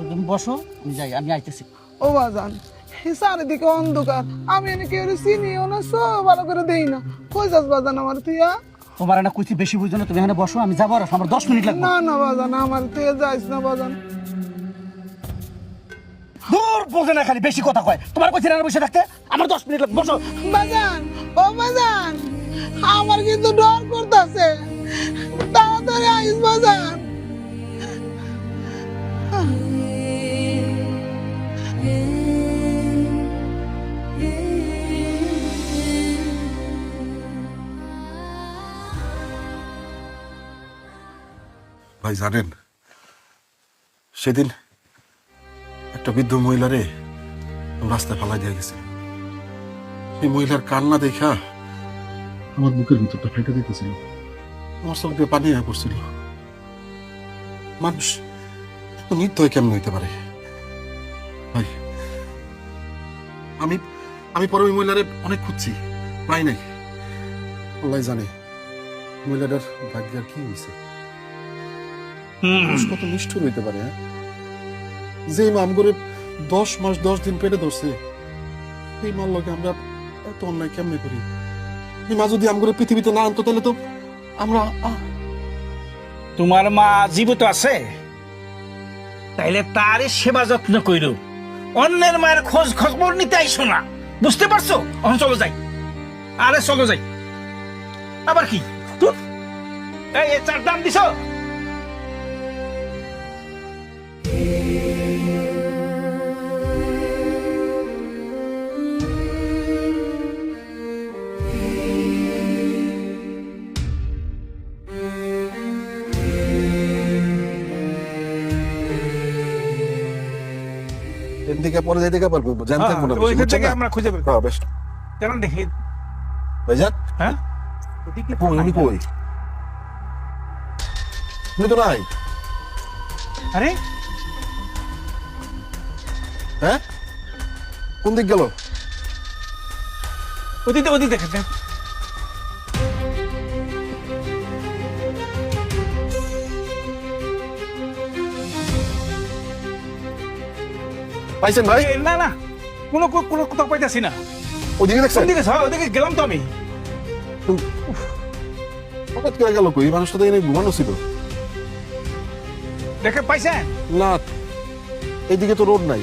তুমি বসো, আমি যাই, আমি আইতেছি। ও বাজান, চারিদিকে অন্ধকার, আমি এনে কেউ চিনিও না, সব ভালো করে দেই না। কই যাস বাজান আমার তুইয়া? তোমার একটা কুচি বেশি বুঝছো না, তুমি এখানে বসো, আমি যাবো, আর আমার 10 মিনিট লাগবে। না না বাজান, আমার তুই যাইস না বাজান। দূর বোঝে না, খালি বেশি কথা কয়। তোমার কইছি না বসে থাকতে, আমার 10 মিনিট লাগবে, বসো। বাজান, ও বাজান, আমার কিন্তু ডর করতেছে, তাড়াতাড়ি আইস বাজান। ভাই জানেন, সেদিন একটা বৃদ্ধ মহিলারে রাস্তায় ফালাই দিয়ে গেছে। এই মহিলার কান্না দেখা আমার বুকের ভিতরটা ফেটে দিতেছিল, আমার চোখ দিয়ে পানি হয়ে পড়ছিল। মানুষ এত নির্দয় কেমন হইতে পারে ভাই? আমি আমি পরে ওই মহিলারে অনেক খুঁজছি, পাই নাই। আল্লাহ জানে মহিলাটার ভাগ্য আর কি হয়েছে। মানুষ কত নিষ্ঠুর হইতে পারে, হ্যাঁ? যে মা আমগরে 10 মাস 10 দিন পেটে ধরছে, এই মার লগে আমরা এত অন্যায় কেমনে করি? এই মা যদি আমগরে পৃথিবীতে না আনতো তাহলে তো আমরা তোমার মা জীবিত আছে, তাইলে তারই সেবা যত্ন কইর, অন্যের মায়ের খোঁজ খবর নিতে আইসো না, বুঝতে পারছো? এখন চলো যাই, আরে চলো যাই। আবার কি তুই এই চার দাম দিছ? এদিকে পরে যাইতে পারবো, জানতে মনে হয় ওইখান থেকে আমরা খুঁজে বের করব। বেশ কেন দেখি ভাইজান, হ্যাঁ কই উনি কই? উনি তো নাই। আরে হ্যাঁ, কোন দিক গেল? ওদিকে ওদিকে দেখেন। পাইছেন ভাই? না না, কোনো কোনো কোথাও পাইতাছি না। ওদিকে দেখছেন? ওদিকে ওদিকে গেলাম তো আমি। হঠাৎ করে গেল কই? মানুষটা তো এখানে ঘুমানো ছিল। দেখে পাইছেন? না, এইদিকে তো রোড নাই।